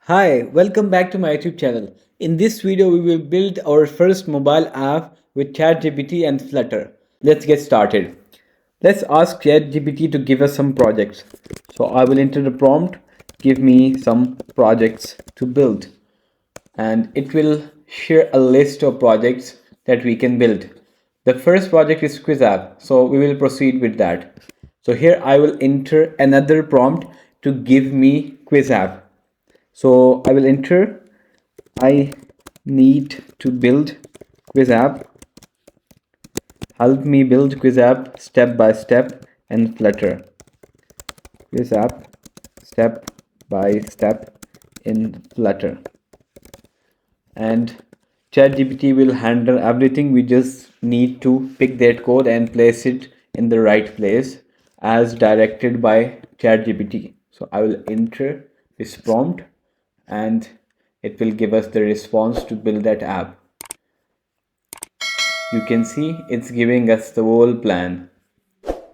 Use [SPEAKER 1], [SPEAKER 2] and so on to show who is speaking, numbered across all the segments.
[SPEAKER 1] Hi, welcome back to my YouTube channel. In this video, we will build our first mobile app with ChatGPT and Flutter. Let's get started. Let's ask ChatGPT to give us some projects. So I will enter the prompt, give me some projects to build, and it will share a list of projects that we can build. The first project is quiz app, so we will proceed with that. So here I will enter another prompt to give me quiz app. So I will enter I need to build quiz app. Help me build quiz app step by step in Flutter. Quiz app step by step in Flutter. And ChatGPT will handle everything. We just need to pick that code and place it in the right place as directed by ChatGPT. So I will enter this prompt and it will give us the response to build that app. You can see it's giving us the whole plan.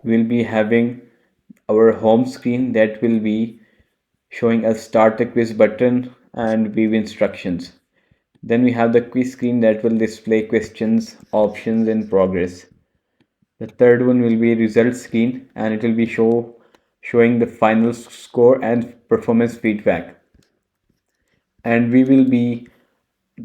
[SPEAKER 1] We'll be having our home screen that will be showing us start the quiz button and view instructions. Then we have the quiz screen that will display questions, options, and progress. The third one will be result screen and it will be showing the final score and performance feedback. And we will be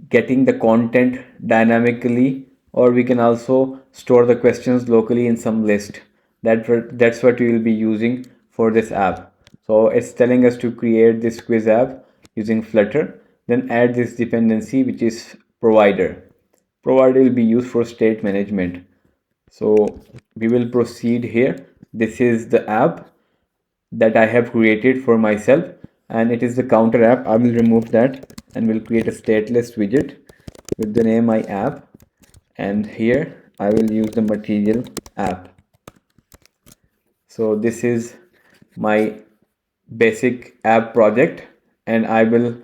[SPEAKER 1] getting the content dynamically, or we can also store the questions locally in some list. That's what we will be using for this app. So it's telling us to create this quiz app using Flutter, then add this dependency, which is provider will be used for state management. So we will proceed here. This is the app that I have created for myself, and it is the counter app. I will remove that and will create a stateless widget with the name my app, and here I will use the material app. So this is my basic app project, and I will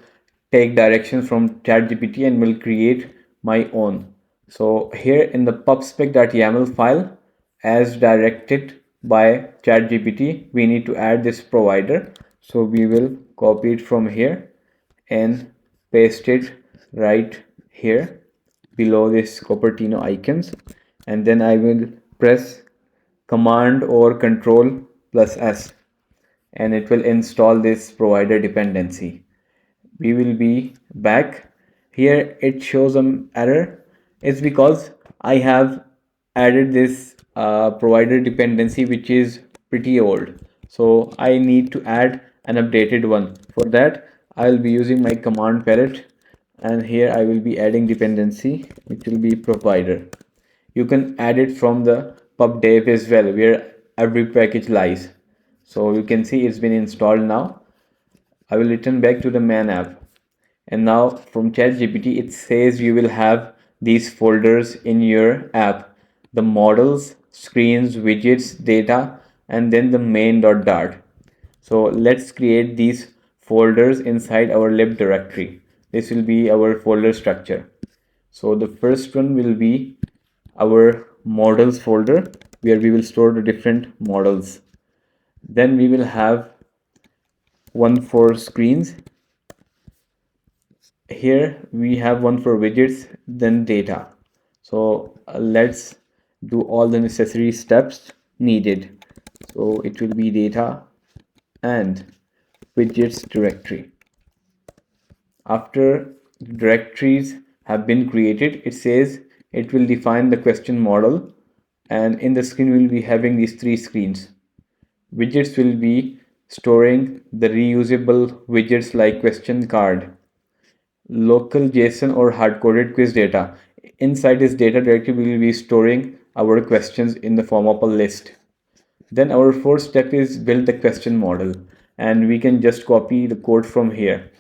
[SPEAKER 1] take directions from ChatGPT and will create my own. So here in the pubspec.yaml file, as directed by ChatGPT, we need to add this provider. So we will copy it from here and paste it right here below this Cupertino icons, and then I will press Command or Control plus S and it will install this provider dependency. We will be back. Here it shows an error. It's because I have added this provider dependency which is pretty old. So I need to add an updated one. For that, I will be using my command palette, and here I will be adding dependency which will be provider. You can add it from the pubdev as well, where every package lies. So you can see it's been installed now. I will return back to the main app, and now from ChatGPT it says you will have these folders in your app: the models, screens, widgets, data, and then the main.dart. So let's create these folders inside our lib directory. This will be our folder structure. So the first one will be our models folder, where we will store the different models. Then we will have one for screens. Here we have one for widgets, then data. So let's do all the necessary steps needed. So it will be data and widgets directory. After directories have been created, it says it will define the question model, and in the screen we will be having these three screens. Widgets will be storing the reusable widgets like question card, local JSON or hard-coded quiz data. Inside this data directory, we will be storing our questions in the form of a list. Then our fourth step is build the question model, and we can just copy the code from here.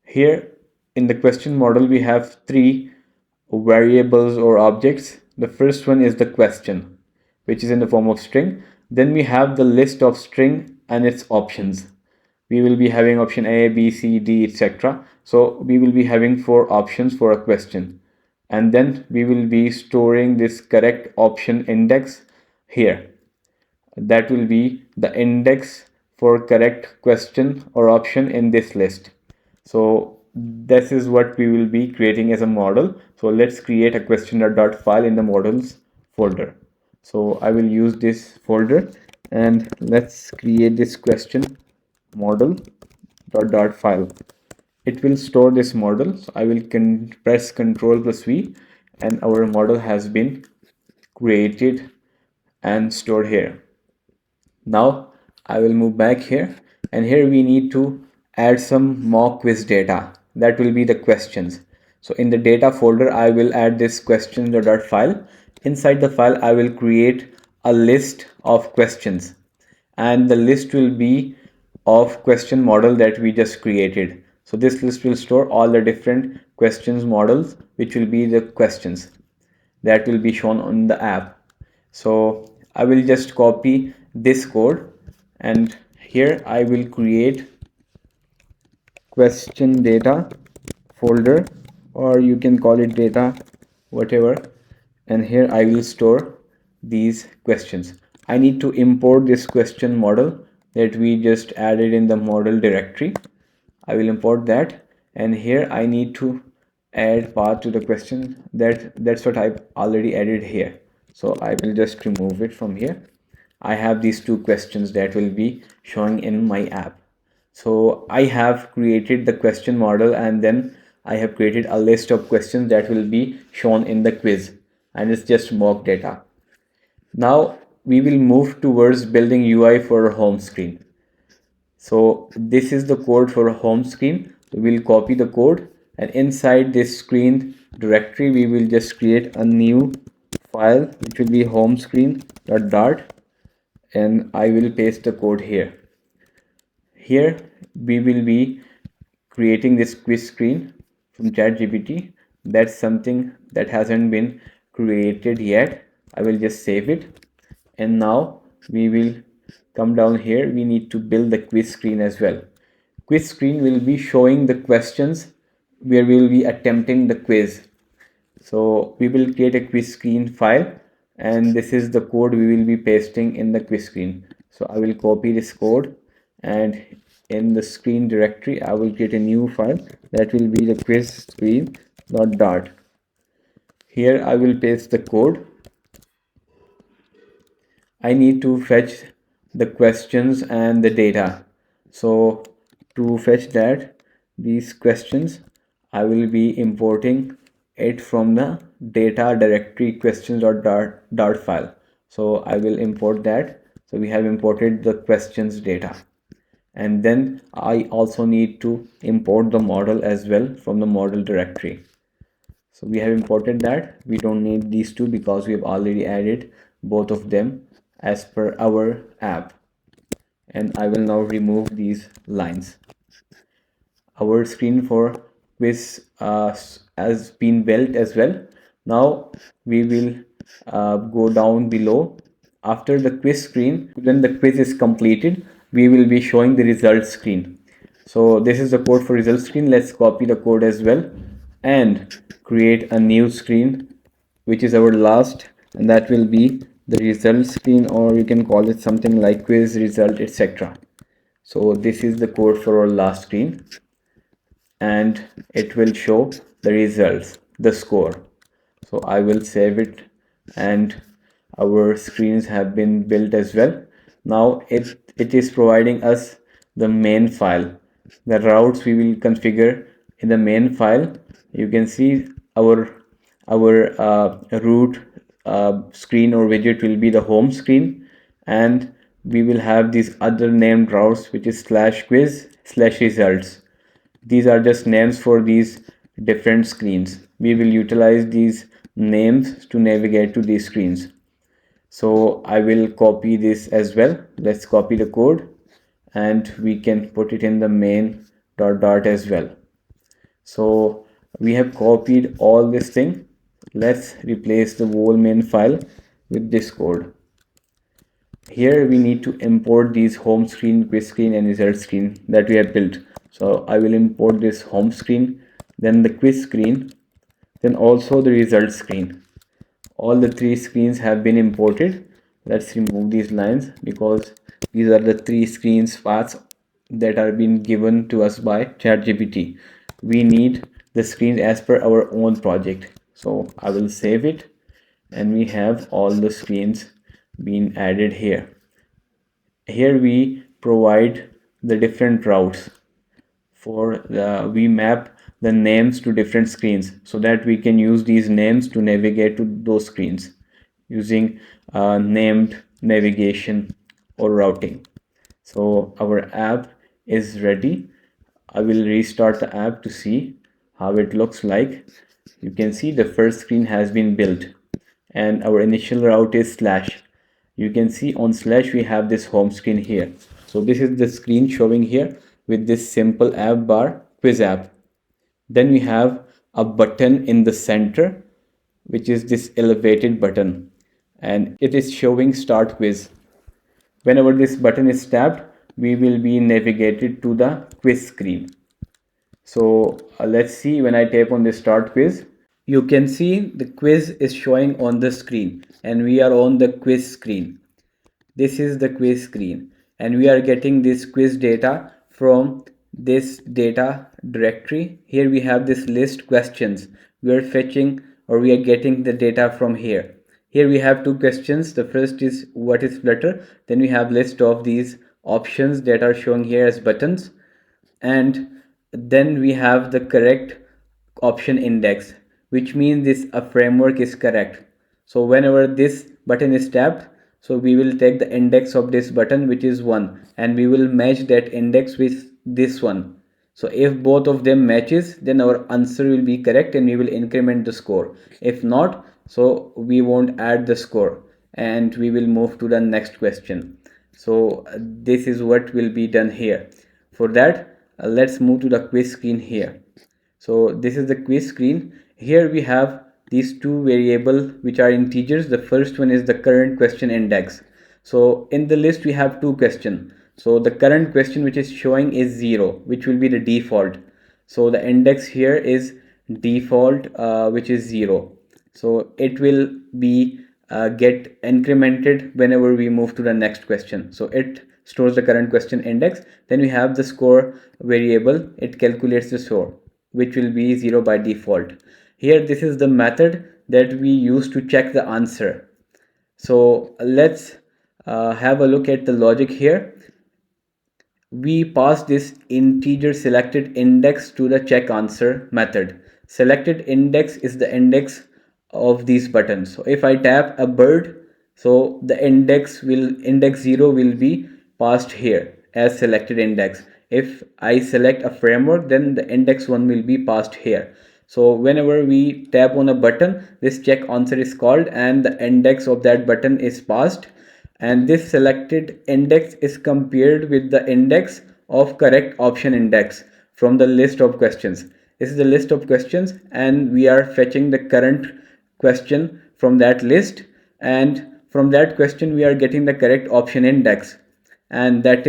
[SPEAKER 1] Here in the question model, we have three variables or objects. The first one is the question, which is in the form of string. Then we have the list of string and its options. We will be having option A, B, C, D, etc. So we will be having four options for a question, and then we will be storing this correct option index here. That will be the index for correct question or option in this list. So this is what we will be creating as a model. So let's create a question.file in the models folder. So I will use this folder and let's create this question model file. It will store this model. So I will press Ctrl+V and our model has been created and stored here. Now I will move back here, and here we need to add some mock quiz data. That will be the questions. So in the data folder, I will add this question.file. Inside the file, I will create a list of questions, and the list will be of question model that we just created. So this list will store all the different questions models, which will be the questions that will be shown on the app. So I will just copy this code, and here I will create question data folder, or you can call it data whatever, and here I will store these questions. I need to import this question model that we just added in the model directory. I will import that, and here I need to add path to the question. That's what I've already added here. So I will just remove it from here. I have these two questions that will be showing in my app. So I have created the question model, and then I have created a list of questions that will be shown in the quiz, and it's just mock data. Now we will move towards building UI for home screen. So this is the code for home screen. We will copy the code, and inside this screen directory we will just create a new file which will be home screen.dart, and I will paste the code here. Here we will be creating this quiz screen from ChatGPT. That's something that hasn't been created yet. I will just save it, and now we will come down here. We need to build the quiz screen as well. Quiz screen will be showing the questions where we will be attempting the quiz. So we will create a quiz screen file, and this is the code we will be pasting in the quiz screen. So I will copy this code, and in the screen directory I will create a new file that will be the quiz screen.dart. Here I will paste the code. I need to fetch the questions and the data. So to fetch that, these questions, I will be importing it from the data directory questions.dart file. So I will import that. So we have imported the questions data. And then I also need to import the model as well from the model directory. So we have imported that. We don't need these two because we have already added both of them as per our app. And I will now remove these lines. Our screen for quiz has been built as well. Now we will go down below. After the quiz screen, when the quiz is completed, we will be showing the results screen. So this is the code for result screen. Let's copy the code as well and create a new screen, which is our last, and that will be the result screen, or you can call it something like quiz result, etc. So this is the code for our last screen, and it will show the results, the score. So I will save it, and our screens have been built as well. Now it is providing us the main file, the routes we will configure in the main file. You can see our root screen or widget will be the home screen, and we will have these other named routes, which is slash quiz slash results. These are just names for these different screens. We will utilize these names to navigate to these screens. So I will copy this as well. Let's copy the code, and we can put it in the main dot as well. So we have copied all this thing. Let's replace the whole main file with this code. Here we need to import these home screen, quiz screen, and result screen that we have built. So I will import this home screen, then the quiz screen, then also the result screen. All the three screens have been imported. Let's remove these lines because these are the three screens paths that are being given to us by ChatGPT. We need the screens as per our own project. So I will save it, and we have all the screens being added here. Here we provide the different routes for the we map the names to different screens so that we can use these names to navigate to those screens using named navigation or routing. So our app is ready. I will restart the app to see how it looks like. You can see the first screen has been built and our initial route is slash. You can see on slash we have this home screen here. So this is the screen showing here with this simple app bar quiz app. Then we have a button in the center, which is this elevated button, and it is showing start quiz. Whenever this button is tapped, we will be navigated to the quiz screen. So let's see, when I tap on the start quiz, you can see the quiz is showing on the screen and we are on the quiz screen. This is the quiz screen and we are getting this quiz data from this data directory. Here we have this list questions. We are fetching or we are getting the data from here. Here we have two questions. The first is what is Flutter. Then we have list of these options that are shown here as buttons, and then we have the correct option index, which means this a framework is correct. So whenever this button is tapped, so we will take the index of this button, which is 1, and we will match that index with this one. So if both of them matches, then our answer will be correct and we will increment the score. If not, so we won't add the score and we will move to the next question. So this is what will be done here. For that, let's move to the quiz screen here. So this is the quiz screen. Here we have these two variables which are integers. The first one is the current question index. So in the list we have two questions. So the current question which is showing is 0, which will be the default. So the index here is default, which is 0. So it will be get incremented whenever we move to the next question. So it stores the current question index. Then we have the score variable. It calculates the score, which will be 0 by default. Here this is the method that we use to check the answer. So let's have a look at the logic here. We pass this integer selected index to the check answer method. Selected index is the index of these buttons. So if I tap a bird, so the index 0 will be passed here as selected index. If I select a framework, then the index 1 will be passed here. So whenever we tap on a button, this check answer is called and the index of that button is passed, and this selected index is compared with the index of correct option index from the list of questions. This is the list of questions and we are fetching the current question from that list, and from that question we are getting the correct option index, and that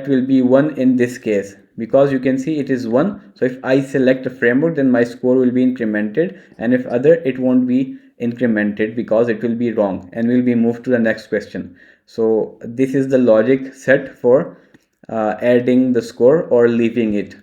[SPEAKER 1] will be 1 in this case because you can see it is 1. So if I select a framework, then my score will be incremented, and if other, it won't be incremented because it will be wrong and will be moved to the next question. So this is the logic set for adding the score or leaving it.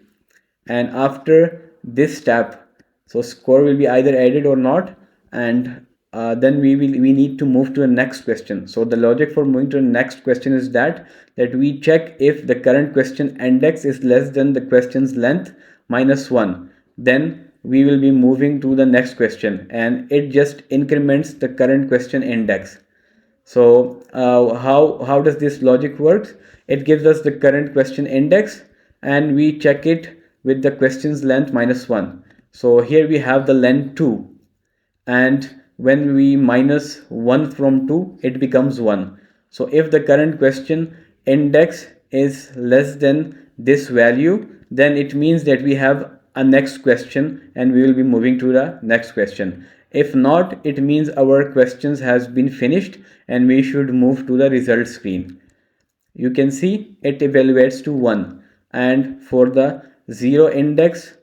[SPEAKER 1] And after this step, so score will be either added or not, and then we need to move to the next question. So the logic for moving to the next question is that we check if the current question index is less than the question's length minus 1. Then we will be moving to the next question and it just increments the current question index. So how does this logic work? It gives us the current question index and we check it with the question's length minus 1. So here we have the length 2, and when we minus 1 from 2, it becomes 1. So if the current question index is less than this value, then it means that we have a next question and we will be moving to the next question. If not, it means our questions has been finished and we should move to the result screen. You can see it evaluates to 1, and for the 0 index,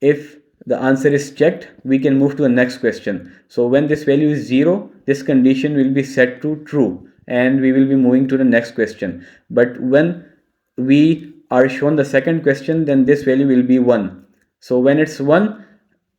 [SPEAKER 1] if the answer is checked, we can move to the next question. So when this value is 0, this condition will be set to true and we will be moving to the next question. But when we are shown the second question, then this value will be 1. So when it's 1,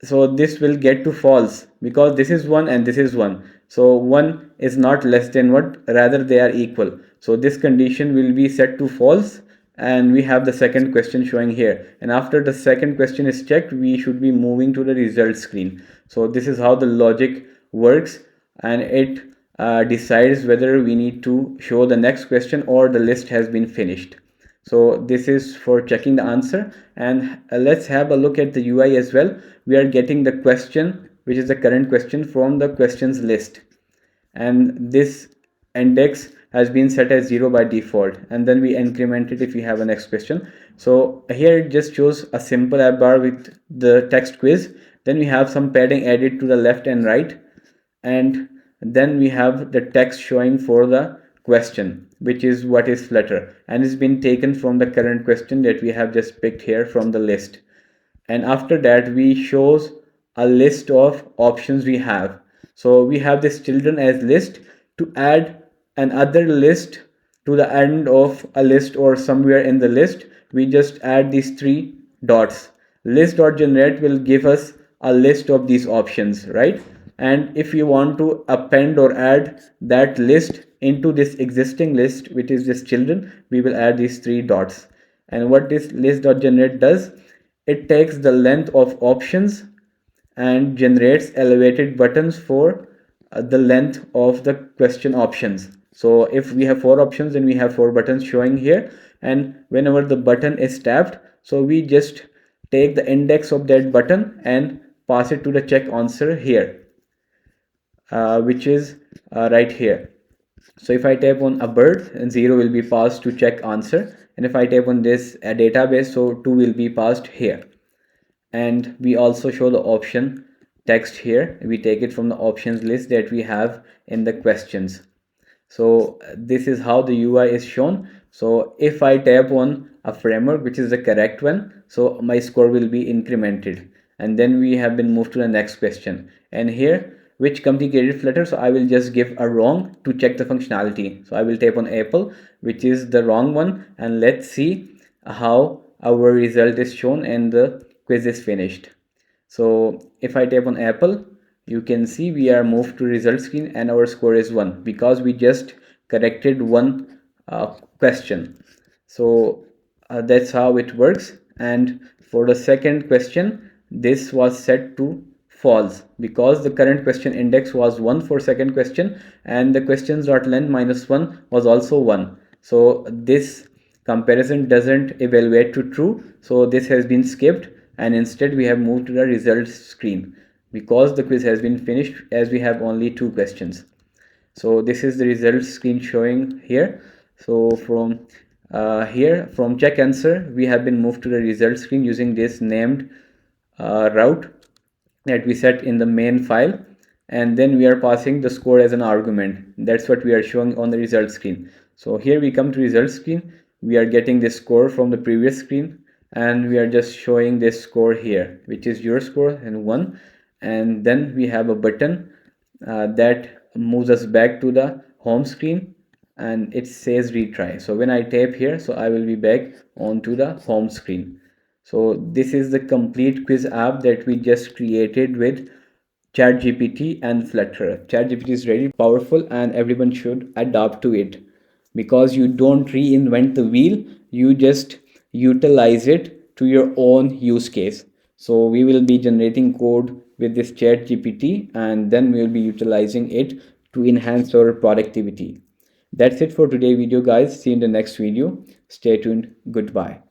[SPEAKER 1] so this will get to false because this is 1 and this is 1. So 1 is not less than what, rather they are equal. So this condition will be set to false, and we have the second question showing here. And after the second question is checked, we should be moving to the result screen. So this is how the logic works, and it decides whether we need to show the next question or the list has been finished. So this is for checking the answer. And let's have a look at the UI as well. We are getting the question, which is the current question, from the questions list, and this index has been set as 0 by default, and then we increment it if we have a next question. So here it just shows a simple app bar with the text quiz. Then we have some padding added to the left and right, and then we have the text showing for the question, which is what is Flutter, and it's been taken from the current question that we have just picked here from the list. And after that we shows a list of options we have. So we have this children as list. To add another list to the end of a list or somewhere in the list, we just add these three dots. List.generate will give us a list of these options, right? And if you want to append or add that list into this existing list, which is this children, we will add these three dots. And what this list.generate does, it takes the length of options and generates elevated buttons for the length of the question options. So if we have 4 options, then we have 4 buttons showing here, and whenever the button is tapped, so we just take the index of that button and pass it to the check answer here, which is right here. So if I tap on a bird, and 0 will be passed to check answer, and if I tap on this database, so 2 will be passed here. And we also show the option text here. We take it from the options list that we have in the questions. So this is how the UI is shown. So if I tap on a framework, which is the correct one, so my score will be incremented, and then we have been moved to the next question. And here, which company created Flutter, so I will just give a wrong to check the functionality. So I will tap on Apple, which is the wrong one, and let's see how our result is shown and the quiz is finished. So if I tap on Apple, you can see we are moved to result screen and our score is 1 because we just corrected one question. So that's how it works. And for the second question, this was set to false because the current question index was 1 for second question, and the questions.length -1 was also 1. So this comparison doesn't evaluate to true, so this has been skipped, and instead we have moved to the results screen because the quiz has been finished, as we have only 2 questions. So this is the results screen showing here. So from here, from check answer, we have been moved to the results screen using this named route that we set in the main file, and then we are passing the score as an argument. That's what we are showing on the result screen. So here we come to result screen, we are getting this score from the previous screen, and we are just showing this score here, which is your score and 1. And then we have a button that moves us back to the home screen, and it says retry. So when I tap here, so I will be back onto the home screen. So this is the complete quiz app that we just created with ChatGPT and Flutter. ChatGPT is very powerful and everyone should adapt to it because you don't reinvent the wheel, you just utilize it to your own use case. So we will be generating code with this ChatGPT, and then we will be utilizing it to enhance our productivity. That's it for today's video, guys. See you in the next video. Stay tuned. Goodbye.